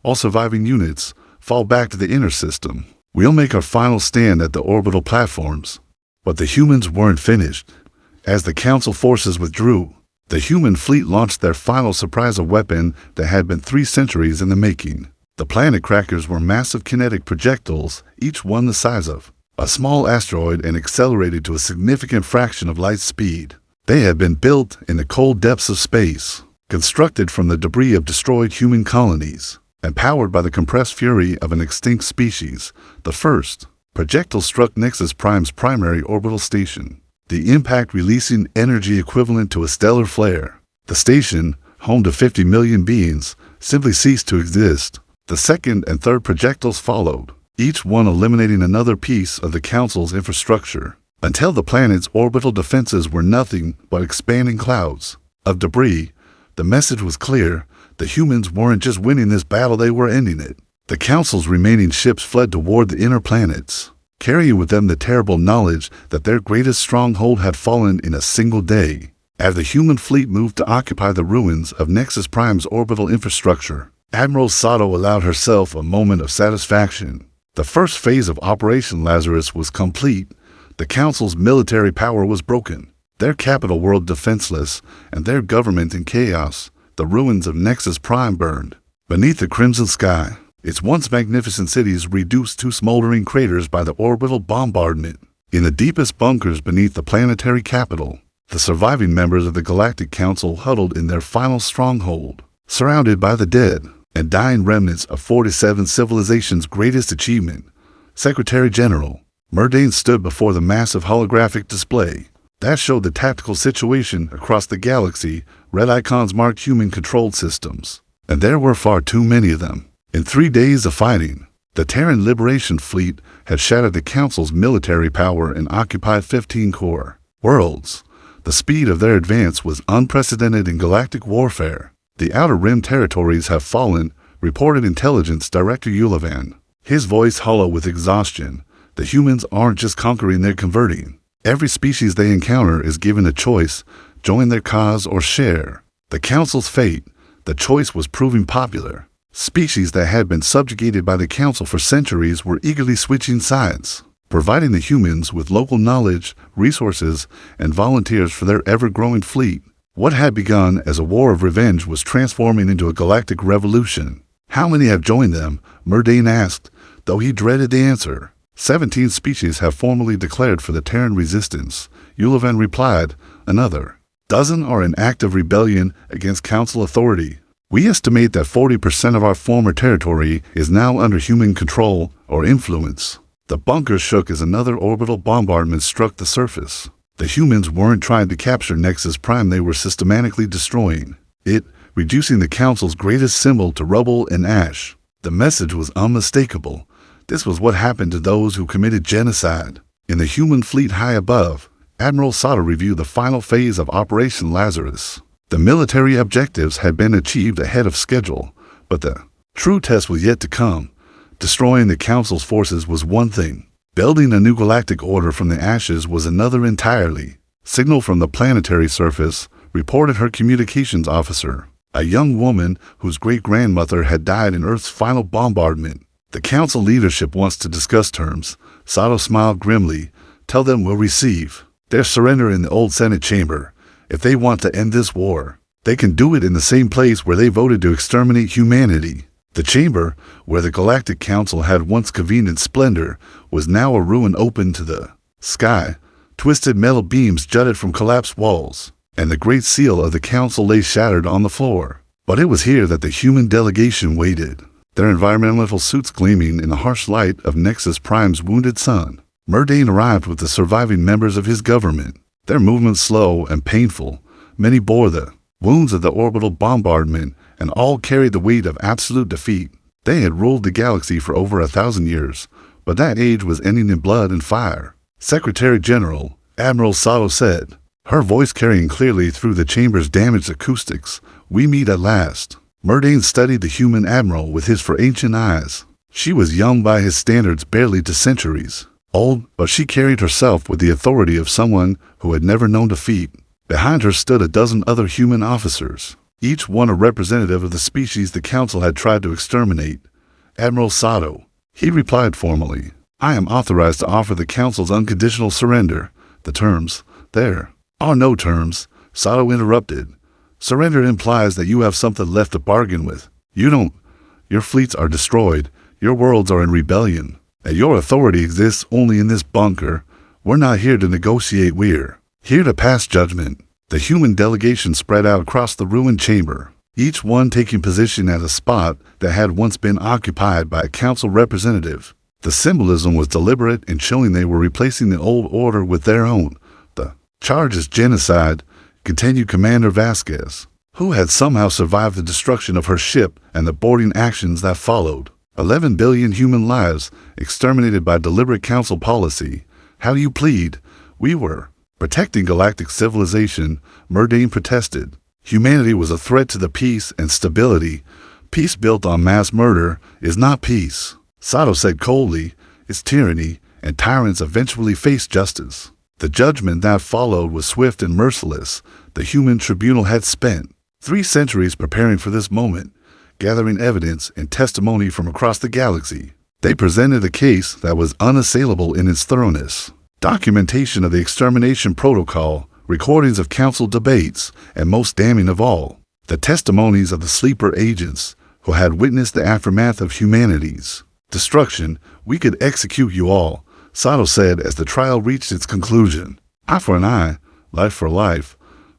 All surviving units, fall back to the inner system. We'll make our final stand at the orbital platforms. But the humans weren't finished. As the Council forces withdrew, the human fleet launched their final surprise weapon that had been 3 centuries in the making. The planet crackers were massive kinetic projectiles, each one the size of a small asteroid and accelerated to a significant fraction of light speed. They had been built in the cold depths of space, constructed from the debris of destroyed human colonies, and powered by the compressed fury of an extinct species. The first projectile struck Nexus Prime's primary orbital station, the impact releasing energy equivalent to a stellar flare. The station, home to 50 million beings, simply ceased to exist. The second and third projectiles followed, each one eliminating another piece of the Council's infrastructure, until the planet's orbital defenses were nothing but expanding clouds of debris. The message was clear. The humans weren't just winning this battle, they were ending it. The Council's remaining ships fled toward the inner planets, carrying with them the terrible knowledge that their greatest stronghold had fallen in a single day. As the human fleet moved to occupy the ruins of Nexus Prime's orbital infrastructure, Admiral Sato allowed herself a moment of satisfaction. The first phase of Operation Lazarus was complete. The Council's military power was broken, their capital world defenseless, and their government in chaos. The ruins of Nexus Prime burned beneath the crimson sky, its once magnificent cities reduced to smoldering craters by the orbital bombardment. In the deepest bunkers beneath the planetary capital, the surviving members of the Galactic Council huddled in their final stronghold, surrounded by the dead and dying remnants of 47 civilizations' greatest achievement. Secretary General Murdane stood before the massive holographic display that showed the tactical situation across the galaxy. Red icons marked human-controlled systems, and there were far too many of them. In 3 days of fighting, the Terran Liberation Fleet had shattered the Council's military power and occupied 15 core worlds. The speed of their advance was unprecedented in galactic warfare. The Outer Rim territories have fallen, reported Intelligence Director Yulevan, his voice hollow with exhaustion. The humans aren't just conquering, they're converting. Every species they encounter is given a choice: join their cause or share. The Council's fate, the choice was proving popular. Species that had been subjugated by the Council for centuries were eagerly switching sides, providing the humans with local knowledge, resources, and volunteers for their ever-growing fleet. What had begun as a war of revenge was transforming into a galactic revolution. How many have joined them? Murdane asked, though he dreaded the answer. 17 species have formally declared for the Terran resistance, Yulevan replied. Another dozen are in active rebellion against Council authority. We estimate that 40% of our former territory is now under human control or influence. The bunker shook as another orbital bombardment struck the surface. The humans weren't trying to capture Nexus Prime, they were systematically destroying it, reducing the Council's greatest symbol to rubble and ash. The message was unmistakable. This was what happened to those who committed genocide. In the human fleet high above, Admiral Sato reviewed the final phase of Operation Lazarus. The military objectives had been achieved ahead of schedule, but the true test was yet to come. Destroying the Council's forces was one thing. Building a new galactic order from the ashes was another entirely. Signal from the planetary surface, reported her communications officer, a young woman whose great-grandmother had died in Earth's final bombardment. The Council leadership wants to discuss terms. Sato smiled grimly. Tell them we'll receive their surrender in the old Senate chamber. If they want to end this war, they can do it in the same place where they voted to exterminate humanity. The chamber, where the Galactic Council had once convened in splendor, was now a ruin open to the sky. Twisted metal beams jutted from collapsed walls, and the great seal of the council lay shattered on the floor. But it was here that the human delegation waited, their environmental suits gleaming in the harsh light of Nexus Prime's wounded sun. Murdane arrived with the surviving members of his government, their movements slow and painful. Many bore the wounds of the orbital bombardment, and all carried the weight of absolute defeat. They had ruled the galaxy for over 1,000 years, but that age was ending in blood and fire. Secretary General Admiral Sato said, her voice carrying clearly through the chamber's damaged acoustics, "We meet at last." Murdane studied the human admiral with his ancient eyes. She was young by his standards, barely to centuries old, but she carried herself with the authority of someone who had never known defeat. Behind her stood a dozen other human officers, each one a representative of the species the council had tried to exterminate. Admiral Sato, he replied formally, "I am authorized to offer the council's unconditional surrender. The terms, there are no terms," Sato interrupted. "Surrender implies that you have something left to bargain with. You don't. Your fleets are destroyed, your worlds are in rebellion, and your authority exists only in this bunker. We're not here to negotiate, we're here to pass judgment." The human delegation spread out across the ruined chamber, each one taking position at a spot that had once been occupied by a council representative. The symbolism was deliberate in showing they were replacing the old order with their own. The charge is genocide, continued Commander Vasquez, who had somehow survived the destruction of her ship and the boarding actions that followed. 11 billion human lives exterminated by deliberate council policy. How do you plead? We were protecting galactic civilization, Murdane protested. Humanity was a threat to the peace and stability. Peace built on mass murder is not peace. Sato said coldly, "It's tyranny, and tyrants eventually face justice." The judgment that followed was swift and merciless. The human tribunal had spent 3 centuries preparing for this moment, gathering evidence and testimony from across the galaxy. They presented a case that was unassailable in its thoroughness. Documentation of the extermination protocol, recordings of council debates, and most damning of all, the testimonies of the sleeper agents who had witnessed the aftermath of humanity's destruction. "We could execute you all," Sato said as the trial reached its conclusion. "Eye for an eye, life for life,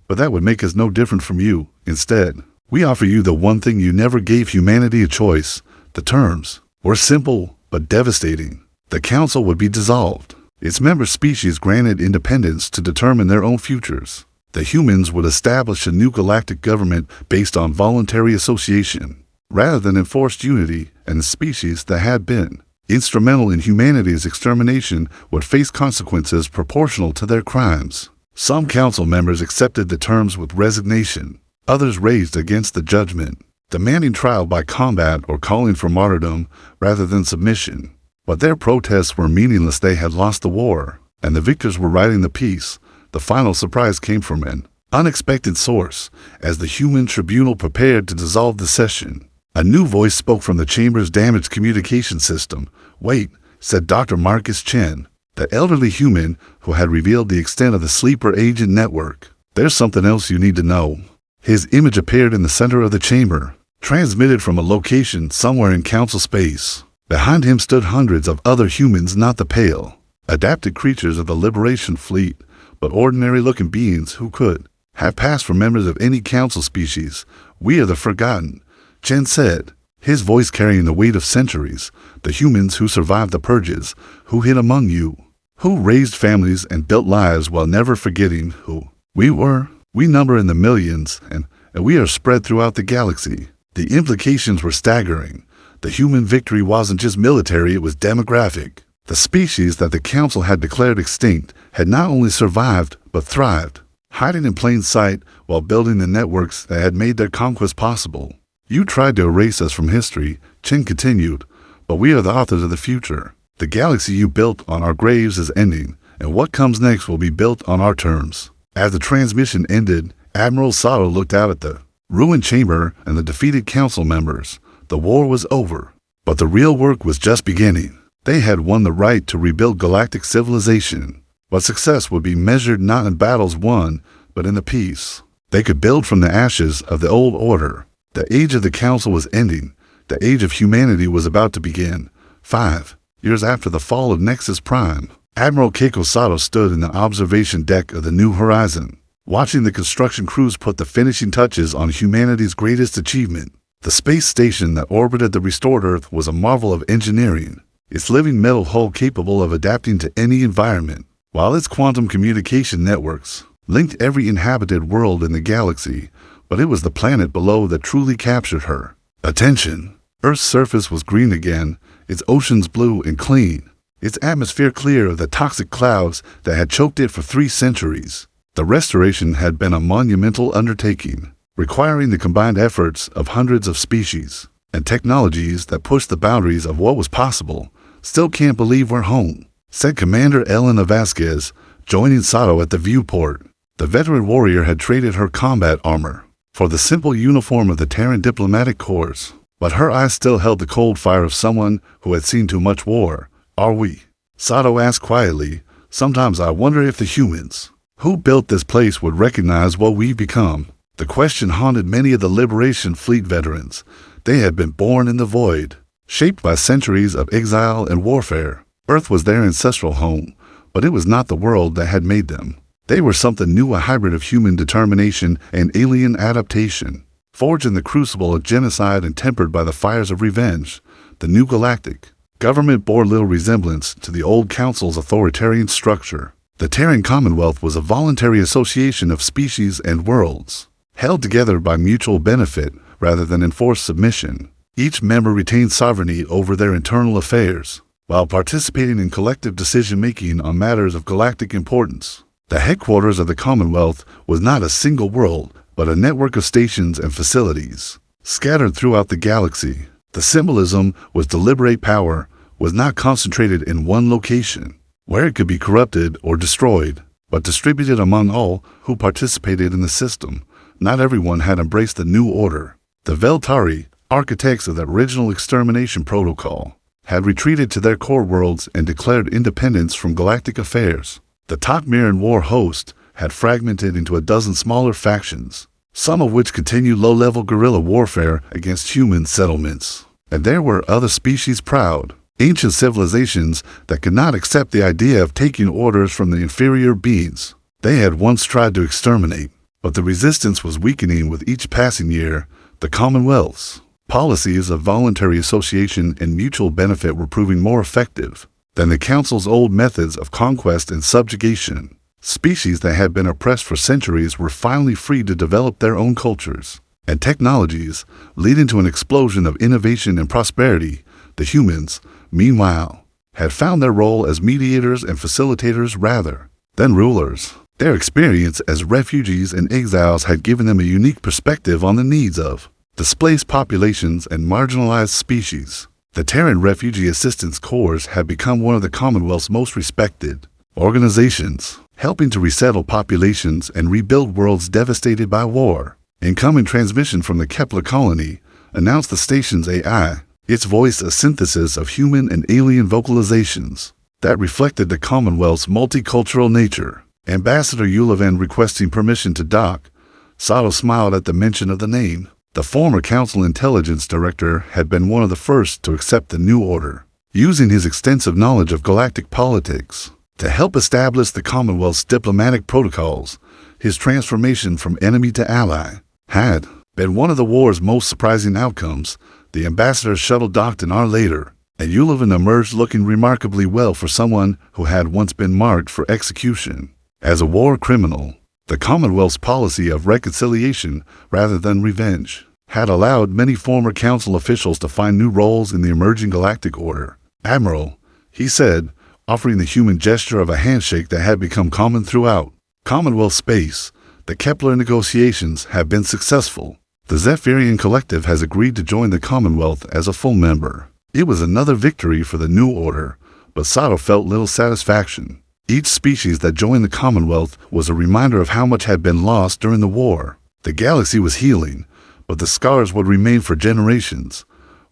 but that would make us no different from you. Instead, we offer you the one thing you never gave humanity a choice." The terms were simple but devastating. The council would be dissolved, its member species granted independence to determine their own futures. The humans would establish a new galactic government based on voluntary association, rather than enforced unity, and the species that had been instrumental in humanity's extermination would face consequences proportional to their crimes. Some council members accepted the terms with resignation. Others raised against the judgment, demanding trial by combat or calling for martyrdom rather than submission. But their protests were meaningless. They had lost the war, and the victors were writing the peace. The final surprise came from an unexpected source. As the human tribunal prepared to dissolve the session, a new voice spoke from the chamber's damaged communication system. "Wait," said Dr. Marcus Chen, the elderly human who had revealed the extent of the sleeper agent network. "There's something else you need to know." His image appeared in the center of the chamber, transmitted from a location somewhere in council space. Behind him stood hundreds of other humans, not the pale, adapted creatures of the Liberation Fleet, but ordinary-looking beings who could have passed for members of any council species. "We are the forgotten," Chen said, his voice carrying the weight of centuries. "The humans who survived the purges, who hid among you, who raised families and built lives while never forgetting who we were. We number in the millions, and we are spread throughout the galaxy." The implications were staggering. The human victory wasn't just military, it was demographic. The species that the council had declared extinct had not only survived, but thrived, hiding in plain sight while building the networks that had made their conquest possible. "You tried to erase us from history," Chen continued, "but we are the authors of the future. The galaxy you built on our graves is ending, and what comes next will be built on our terms." As the transmission ended, Admiral Sato looked out at the ruined chamber and the defeated council members. The war was over, but the real work was just beginning. They had won the right to rebuild galactic civilization, but success would be measured not in battles won, but in the peace they could build from the ashes of the old order. The age of the council was ending. The age of humanity was about to begin. 5 years after the fall of Nexus Prime, Admiral Keiko Sato stood in the observation deck of the New Horizon, watching the construction crews put the finishing touches on humanity's greatest achievement. The space station that orbited the restored Earth was a marvel of engineering, its living metal hull capable of adapting to any environment, while its quantum communication networks linked every inhabited world in the galaxy. But it was the planet below that truly captured her attention. Earth's surface was green again, its oceans blue and clean, its atmosphere clear of the toxic clouds that had choked it for 3 centuries. The restoration had been a monumental undertaking, requiring the combined efforts of hundreds of species and technologies that pushed the boundaries of what was possible. "Still can't believe we're home," said Commander Elena Vasquez, joining Sato at the viewport. The veteran warrior had traded her combat armor for the simple uniform of the Terran diplomatic corps, but her eyes still held the cold fire of someone who had seen too much war. "Are we?" Sato asked quietly. "Sometimes I wonder if the humans who built this place would recognize what we've become." The question haunted many of the Liberation Fleet veterans. They had been born in the void, shaped by centuries of exile and warfare. Earth was their ancestral home, but it was not the world that had made them. They were something new, a hybrid of human determination and alien adaptation, forged in the crucible of genocide and tempered by the fires of revenge. The new galactic government bore little resemblance to the old council's authoritarian structure. The Terran Commonwealth was a voluntary association of species and worlds, held together by mutual benefit rather than enforced submission. Each member retained sovereignty over their internal affairs, while participating in collective decision-making on matters of galactic importance. The headquarters of the Commonwealth was not a single world, but a network of stations and facilities, scattered throughout the galaxy. The symbolism was to liberate power, was not concentrated in one location, where it could be corrupted or destroyed, but distributed among all who participated in the system. Not everyone had embraced the new order. The Veltari, architects of the original extermination protocol, had retreated to their core worlds and declared independence from galactic affairs. The Tok'Miran war host had fragmented into a dozen smaller factions, some of which continued low-level guerrilla warfare against human settlements. And there were other species proud, ancient civilizations that could not accept the idea of taking orders from the inferior beings they had once tried to exterminate. But the resistance was weakening with each passing year. The Commonwealth's policies of voluntary association and mutual benefit were proving more effective than the Council's old methods of conquest and subjugation. Species that had been oppressed for centuries were finally free to develop their own cultures and technologies, leading to an explosion of innovation and prosperity. The humans, meanwhile, had found their role as mediators and facilitators rather than rulers. Their experience as refugees and exiles had given them a unique perspective on the needs of displaced populations and marginalized species. The Terran Refugee Assistance Corps had become one of the Commonwealth's most respected organizations, helping to resettle populations and rebuild worlds devastated by war. Incoming transmission from the Kepler colony announced the station's AI, its voice a synthesis of human and alien vocalizations that reflected the Commonwealth's multicultural nature. Ambassador Yulevan requesting permission to dock. Sato smiled at the mention of the name. The former Council Intelligence Director had been one of the first to accept the new order, using his extensive knowledge of galactic politics to help establish the Commonwealth's diplomatic protocols. His transformation from enemy to ally had been one of the war's most surprising outcomes. The ambassador's shuttle docked an hour later, and Yulevan emerged looking remarkably well for someone who had once been marked for execution as a war criminal. The Commonwealth's policy of reconciliation rather than revenge had allowed many former Council officials to find new roles in the emerging galactic order. "Admiral," he said, offering the human gesture of a handshake that had become common throughout Commonwealth space. "The Kepler negotiations have been successful. The Zephyrian Collective has agreed to join the Commonwealth as a full member." It was another victory for the new order, but Sato felt little satisfaction. Each species that joined the Commonwealth was a reminder of how much had been lost during the war. The galaxy was healing, but the scars would remain for generations.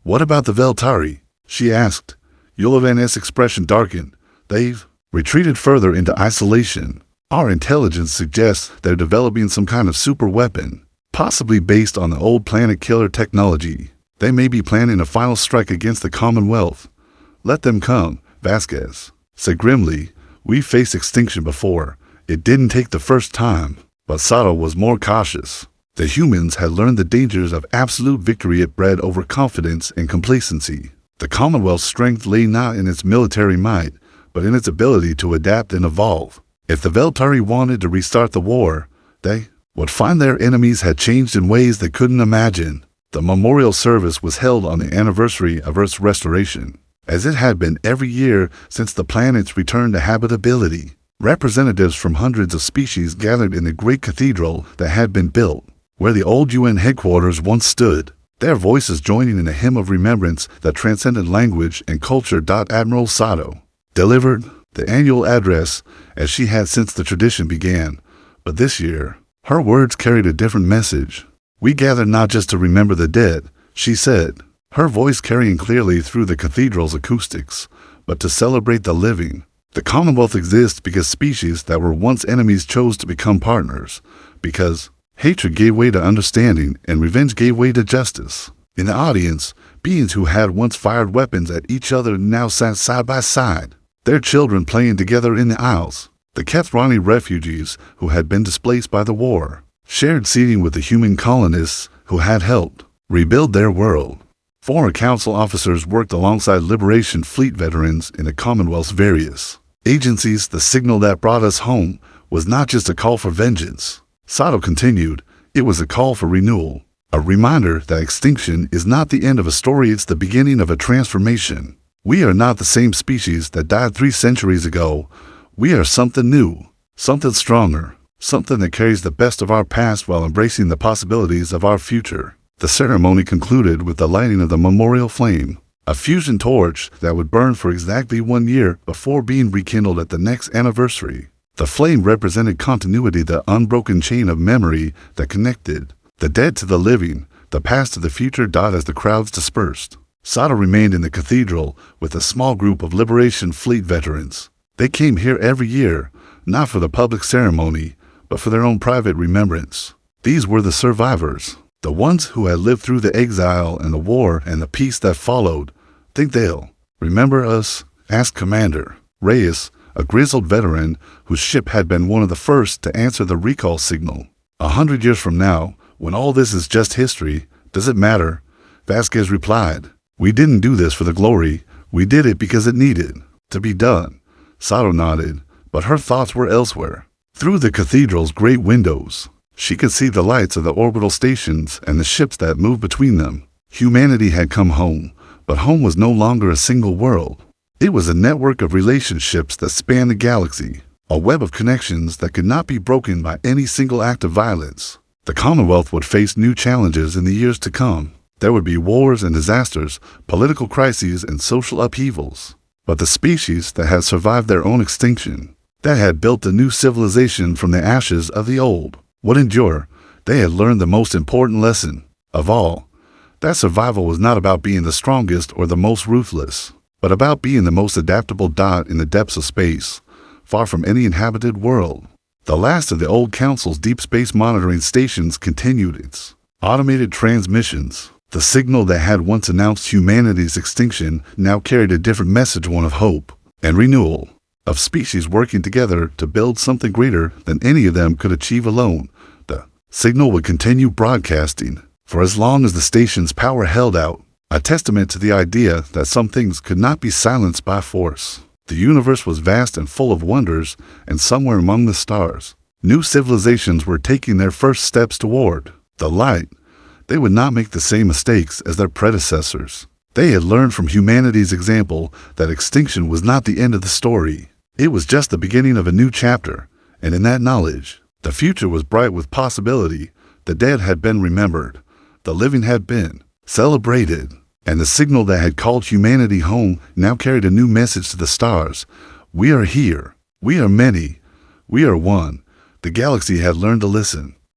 "What about the Veltari?" she asked. Yulevan's expression darkened. "They've retreated further into isolation. Our intelligence suggests they're developing some kind of super weapon, possibly based on the old planet killer technology. They may be planning a final strike against the Commonwealth." "Let them come," Vasquez said grimly. We faced extinction before. It didn't take the first time, but Sato was more cautious. The humans had learned the dangers of absolute victory it bred over confidence and complacency. The Commonwealth's strength lay not in its military might, but in its ability to adapt and evolve. If the Veltari wanted to restart the war, they would find their enemies had changed in ways they couldn't imagine. The memorial service was held on the anniversary of Earth's restoration, as it had been every year since the planet's return to habitability. Representatives from hundreds of species gathered in the great cathedral that had been built, where the old UN headquarters once stood, their voices joining in a hymn of remembrance that transcended language and culture. Admiral Sato delivered the annual address as she had since the tradition began, but this year, her words carried a different message. We gather not just to remember the dead, she said, her voice carrying clearly through the cathedral's acoustics, but to celebrate the living. The Commonwealth exists because species that were once enemies chose to become partners, because hatred gave way to understanding and revenge gave way to justice. In the audience, beings who had once fired weapons at each other now sat side by side, their children playing together in the aisles. The Kethrani refugees who had been displaced by the war shared seating with the human colonists who had helped rebuild their world. Former council officers worked alongside Liberation Fleet veterans in the Commonwealth's various agencies. The signal that brought us home was not just a call for vengeance, Sato continued, it was a call for renewal, a reminder that extinction is not the end of a story, it's the beginning of a transformation. We are not the same species that died 3 centuries ago. We are something new, something stronger, something that carries the best of our past while embracing the possibilities of our future. The ceremony concluded with the lighting of the memorial flame, a fusion torch that would burn for exactly 1 year before being rekindled at the next anniversary. The flame represented continuity, the unbroken chain of memory that connected the dead to the living, the past to the future. As the crowds dispersed, Sato remained in the cathedral with a small group of Liberation Fleet veterans. They came here every year, not for the public ceremony, but for their own private remembrance. These were the survivors, the ones who had lived through the exile and the war and the peace that followed. Think they'll remember us? Asked Commander Reyes, a grizzled veteran whose ship had been one of the first to answer the recall signal. 100 years from now, when all this is just history, does it matter? Vasquez replied, we didn't do this for the glory, we did it because it needed to be done. Sato nodded, but her thoughts were elsewhere. Through the cathedral's great windows, she could see the lights of the orbital stations and the ships that moved between them. Humanity had come home, but home was no longer a single world. It was a network of relationships that spanned the galaxy, a web of connections that could not be broken by any single act of violence. The Commonwealth would face new challenges in the years to come. There would be wars and disasters, political crises and social upheavals. But the species that had survived their own extinction, that had built a new civilization from the ashes of the old, would endure. They had learned the most important lesson of all, that survival was not about being the strongest or the most ruthless, but about being the most adaptable dot in the depths of space, far from any inhabited world. The last of the old council's deep space monitoring stations continued its automated transmissions. The signal that had once announced humanity's extinction now carried a different message, one of hope and renewal, of species working together to build something greater than any of them could achieve alone. The signal would continue broadcasting for as long as the station's power held out, a testament to the idea that some things could not be silenced by force. The universe was vast and full of wonders, and somewhere among the stars, new civilizations were taking their first steps toward the light. They would not make the same mistakes as their predecessors. They had learned from humanity's example that extinction was not the end of the story. It was just the beginning of a new chapter, and in that knowledge, the future was bright with possibility. The dead had been remembered, the living had been celebrated, and the signal that had called humanity home now carried a new message to the stars. We are here. We are many. We are one. The galaxy had learned to listen.